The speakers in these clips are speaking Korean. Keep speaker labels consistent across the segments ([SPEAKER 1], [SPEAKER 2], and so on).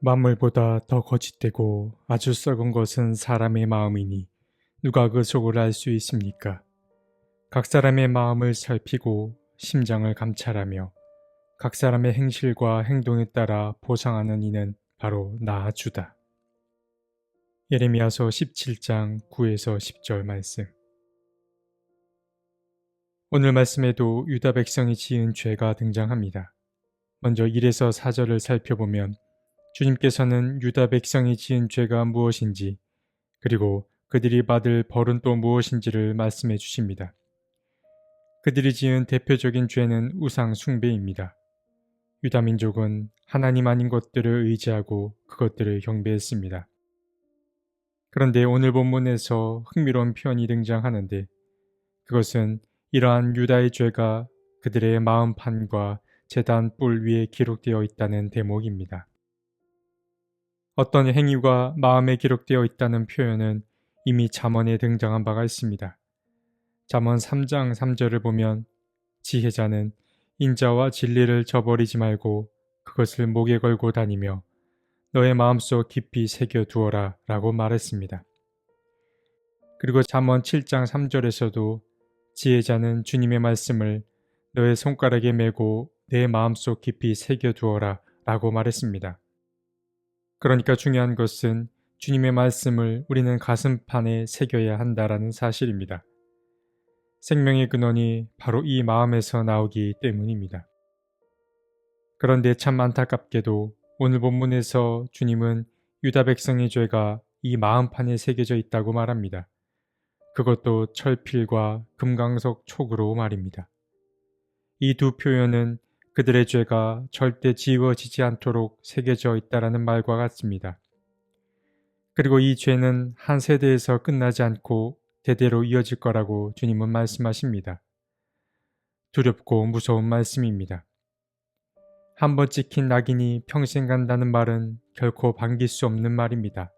[SPEAKER 1] 만물보다 더 거짓되고 아주 썩은 것은 사람의 마음이니 누가 그 속을 알 수 있습니까? 각 사람의 마음을 살피고 심장을 감찰하며 각 사람의 행실과 행동에 따라 보상하는 이는 바로 나 주다. 예레미야서 17장 9에서 10절 말씀. 오늘 말씀에도 유다 백성이 지은 죄가 등장합니다. 먼저 1에서 4절을 살펴보면 주님께서는 유다 백성이 지은 죄가 무엇인지 그리고 그들이 받을 벌은 또 무엇인지를 말씀해 주십니다. 그들이 지은 대표적인 죄는 우상 숭배입니다. 유다 민족은 하나님 아닌 것들을 의지하고 그것들을 경배했습니다. 그런데 오늘 본문에서 흥미로운 표현이 등장하는데 그것은 이러한 유다의 죄가 그들의 마음판과 제단 뿔 위에 기록되어 있다는 대목입니다. 어떤 행위가 마음에 기록되어 있다는 표현은 이미 잠언에 등장한 바가 있습니다. 잠언 3장 3절을 보면 지혜자는 인자와 진리를 저버리지 말고 그것을 목에 걸고 다니며 너의 마음속 깊이 새겨두어라 라고 말했습니다. 그리고 잠언 7장 3절에서도 지혜자는 주님의 말씀을 너의 손가락에 메고 내 마음속 깊이 새겨두어라 라고 말했습니다. 그러니까 중요한 것은 주님의 말씀을 우리는 가슴판에 새겨야 한다라는 사실입니다. 생명의 근원이 바로 이 마음에서 나오기 때문입니다. 그런데 참 안타깝게도 오늘 본문에서 주님은 유다 백성의 죄가 이 마음판에 새겨져 있다고 말합니다. 그것도 철필과 금강석 촉으로 말입니다. 이 두 표현은 그들의 죄가 절대 지워지지 않도록 새겨져 있다라는 말과 같습니다. 그리고 이 죄는 한 세대에서 끝나지 않고 대대로 이어질 거라고 주님은 말씀하십니다. 두렵고 무서운 말씀입니다. 한번 찍힌 낙인이 평생 간다는 말은 결코 반길 수 없는 말입니다.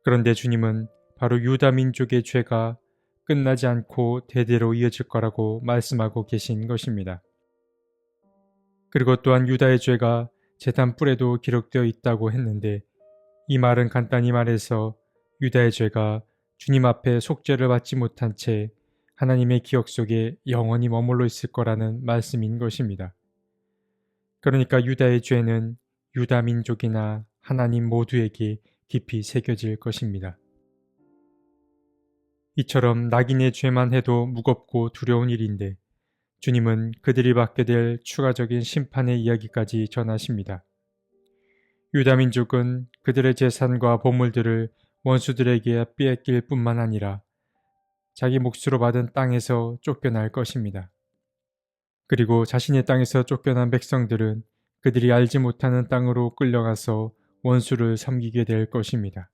[SPEAKER 1] 그런데 주님은 바로 유다 민족의 죄가 끝나지 않고 대대로 이어질 거라고 말씀하고 계신 것입니다. 그리고 또한 유다의 죄가 제단 뿔에도 기록되어 있다고 했는데 이 말은 간단히 말해서 유다의 죄가 주님 앞에 속죄를 받지 못한 채 하나님의 기억 속에 영원히 머물러 있을 거라는 말씀인 것입니다. 그러니까 유다의 죄는 유다 민족이나 하나님 모두에게 깊이 새겨질 것입니다. 이처럼 낙인의 죄만 해도 무겁고 두려운 일인데 주님은 그들이 받게 될 추가적인 심판의 이야기까지 전하십니다. 유다 민족은 그들의 재산과 보물들을 원수들에게 빼앗길 뿐만 아니라 자기 몫으로 받은 땅에서 쫓겨날 것입니다. 그리고 자신의 땅에서 쫓겨난 백성들은 그들이 알지 못하는 땅으로 끌려가서 원수를 섬기게 될 것입니다.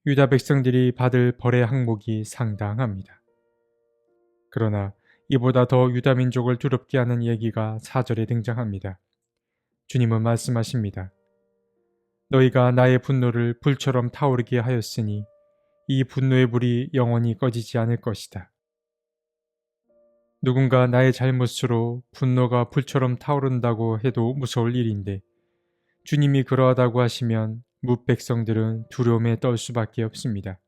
[SPEAKER 1] 유다 백성들이 받을 벌의 항목이 상당합니다. 그러나 이보다 더 유다 민족을 두렵게 하는 얘기가 4절에 등장합니다. 주님은 말씀하십니다. 너희가 나의 분노를 불처럼 타오르게 하였으니 이 분노의 불이 영원히 꺼지지 않을 것이다. 누군가 나의 잘못으로 분노가 불처럼 타오른다고 해도 무서울 일인데 주님이 그러하다고 하시면 뭇 백성들은 두려움에 떨 수밖에 없습니다.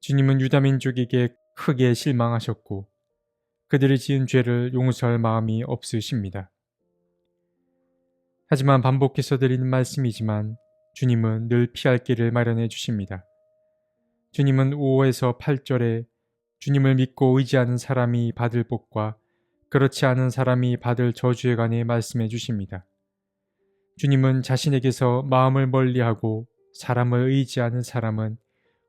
[SPEAKER 1] 주님은 유다 민족에게 크게 실망하셨고 그들이 지은 죄를 용서할 마음이 없으십니다. 하지만 반복해서 드리는 말씀이지만 주님은 늘 피할 길을 마련해 주십니다. 주님은 5에서 8절에 주님을 믿고 의지하는 사람이 받을 복과 그렇지 않은 사람이 받을 저주에 관해 말씀해 주십니다. 주님은 자신에게서 마음을 멀리하고 사람을 의지하는 사람은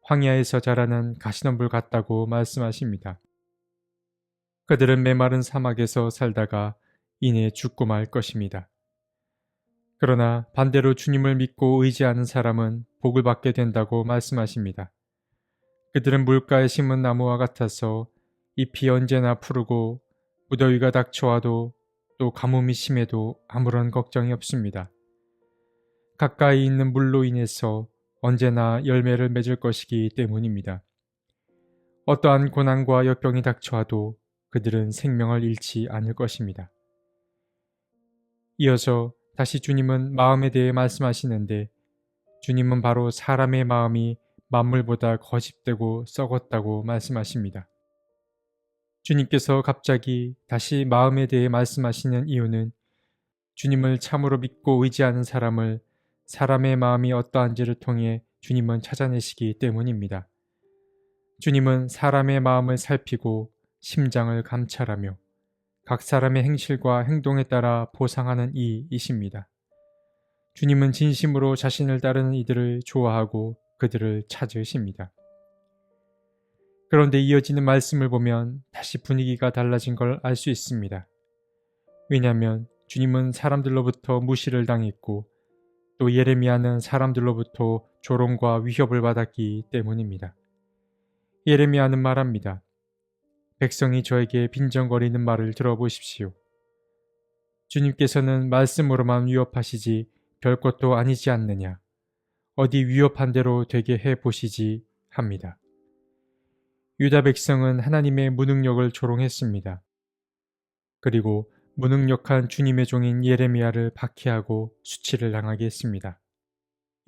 [SPEAKER 1] 황야에서 자라는 가시덤불 같다고 말씀하십니다. 그들은 메마른 사막에서 살다가 이내 죽고 말 것입니다. 그러나 반대로 주님을 믿고 의지하는 사람은 복을 받게 된다고 말씀하십니다. 그들은 물가에 심은 나무와 같아서 잎이 언제나 푸르고 무더위가 닥쳐와도 또 가뭄이 심해도 아무런 걱정이 없습니다. 가까이 있는 물로 인해서 언제나 열매를 맺을 것이기 때문입니다. 어떠한 고난과 역병이 닥쳐와도 그들은 생명을 잃지 않을 것입니다. 이어서 다시 주님은 마음에 대해 말씀하시는데 주님은 바로 사람의 마음이 만물보다 거짓되고 썩었다고 말씀하십니다. 주님께서 갑자기 다시 마음에 대해 말씀하시는 이유는 주님을 참으로 믿고 의지하는 사람을 사람의 마음이 어떠한지를 통해 주님은 찾아내시기 때문입니다. 주님은 사람의 마음을 살피고 심장을 감찰하며 각 사람의 행실과 행동에 따라 보상하는 이이십니다. 주님은 진심으로 자신을 따르는 이들을 좋아하고 그들을 찾으십니다. 그런데 이어지는 말씀을 보면 다시 분위기가 달라진 걸 알 수 있습니다. 왜냐하면 주님은 사람들로부터 무시를 당했고 또 예레미야는 사람들로부터 조롱과 위협을 받았기 때문입니다. 예레미야는 말합니다. 백성이 저에게 빈정거리는 말을 들어보십시오. 주님께서는 말씀으로만 위협하시지 별것도 아니지 않느냐. 어디 위협한 대로 되게 해보시지 합니다. 유다 백성은 하나님의 무능력을 조롱했습니다. 그리고 무능력한 주님의 종인 예레미야를 박해하고 수치를 당하게 했습니다.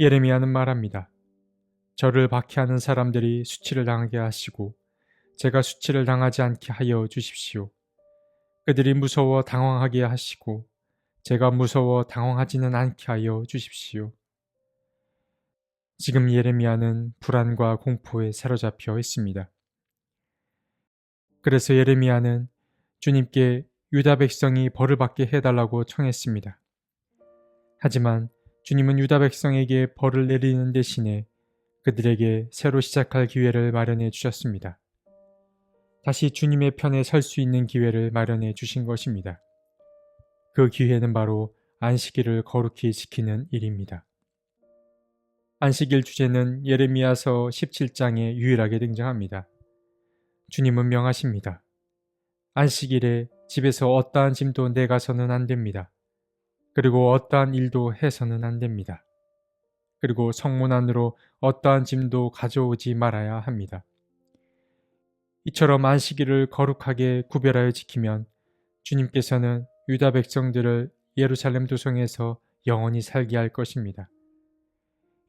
[SPEAKER 1] 예레미야는 말합니다. 저를 박해하는 사람들이 수치를 당하게 하시고 제가 수치를 당하지 않게 하여 주십시오. 그들이 무서워 당황하게 하시고 제가 무서워 당황하지는 않게 하여 주십시오. 지금 예레미야는 불안과 공포에 사로잡혀 있습니다. 그래서 예레미야는 주님께 유다 백성이 벌을 받게 해달라고 청했습니다. 하지만 주님은 유다 백성에게 벌을 내리는 대신에 그들에게 새로 시작할 기회를 마련해 주셨습니다. 다시 주님의 편에 설 수 있는 기회를 마련해 주신 것입니다. 그 기회는 바로 안식일을 거룩히 지키는 일입니다. 안식일 주제는 예레미야서 17장에 유일하게 등장합니다. 주님은 명하십니다. 안식일에 집에서 어떠한 짐도 내가서는 안 됩니다. 그리고 어떠한 일도 해서는 안 됩니다. 그리고 성문 안으로 어떠한 짐도 가져오지 말아야 합니다. 이처럼 안식일을 거룩하게 구별하여 지키면 주님께서는 유다 백성들을 예루살렘 도성에서 영원히 살게 할 것입니다.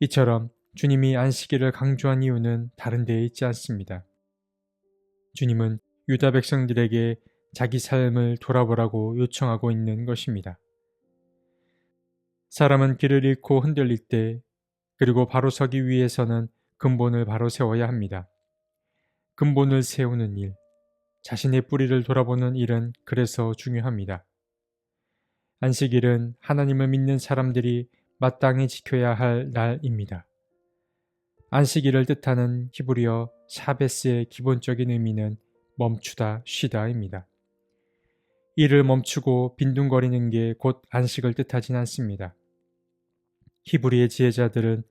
[SPEAKER 1] 이처럼 주님이 안식일을 강조한 이유는 다른 데에 있지 않습니다. 주님은 유다 백성들에게 자기 삶을 돌아보라고 요청하고 있는 것입니다. 사람은 길을 잃고 흔들릴 때 그리고 바로 서기 위해서는 근본을 바로 세워야 합니다. 근본을 세우는 일, 자신의 뿌리를 돌아보는 일은 그래서 중요합니다. 안식일은 하나님을 믿는 사람들이 마땅히 지켜야 할 날입니다. 안식일을 뜻하는 히브리어 샤베스의 기본적인 의미는 멈추다, 쉬다입니다. 일을 멈추고 빈둥거리는 게 곧 안식을 뜻하진 않습니다. 히브리의 지혜자들은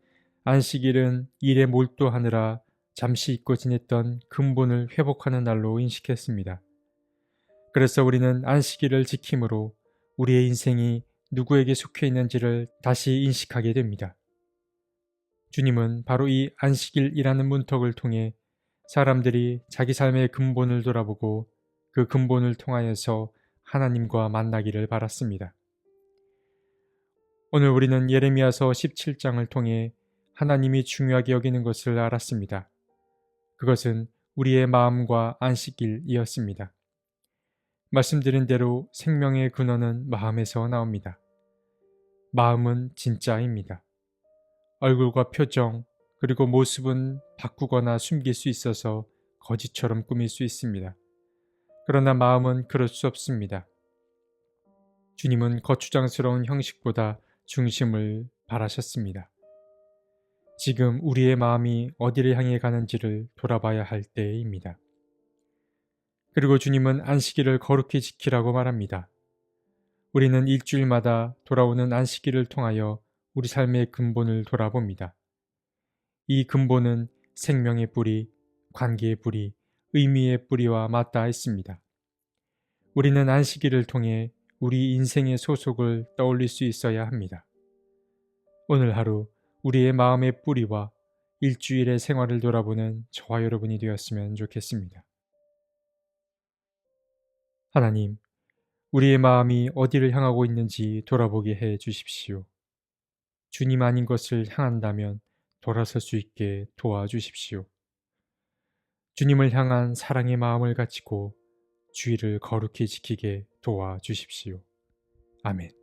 [SPEAKER 1] 안식일은 일에 몰두하느라 잠시 잊고 지냈던 근본을 회복하는 날로 인식했습니다. 그래서 우리는 안식일을 지킴으로 우리의 인생이 누구에게 속해 있는지를 다시 인식하게 됩니다. 주님은 바로 이 안식일이라는 문턱을 통해 사람들이 자기 삶의 근본을 돌아보고 그 근본을 통하여서 하나님과 만나기를 바랐습니다. 오늘 우리는 예레미야서 17장을 통해 하나님이 중요하게 여기는 것을 알았습니다. 그것은 우리의 마음과 안식일이었습니다. 말씀드린 대로 생명의 근원은 마음에서 나옵니다. 마음은 진짜입니다. 얼굴과 표정 그리고 모습은 바꾸거나 숨길 수 있어서 거짓처럼 꾸밀 수 있습니다. 그러나 마음은 그럴 수 없습니다. 주님은 거추장스러운 형식보다 중심을 바라셨습니다. 지금 우리의 마음이 어디를 향해 가는지를 돌아봐야 할 때입니다. 그리고 주님은 안식일을 거룩히 지키라고 말합니다. 우리는 일주일마다 돌아오는 안식일을 통하여 우리 삶의 근본을 돌아봅니다. 이 근본은 생명의 뿌리, 관계의 뿌리, 의미의 뿌리와 맞닿아 있습니다. 우리는 안식일을 통해 우리 인생의 소속을 떠올릴 수 있어야 합니다. 오늘 하루 우리의 마음의 뿌리와 일주일의 생활을 돌아보는 저와 여러분이 되었으면 좋겠습니다. 하나님, 우리의 마음이 어디를 향하고 있는지 돌아보게 해 주십시오. 주님 아닌 것을 향한다면 돌아설 수 있게 도와주십시오. 주님을 향한 사랑의 마음을 가지고 주의를 거룩히 지키게 도와주십시오. 아멘.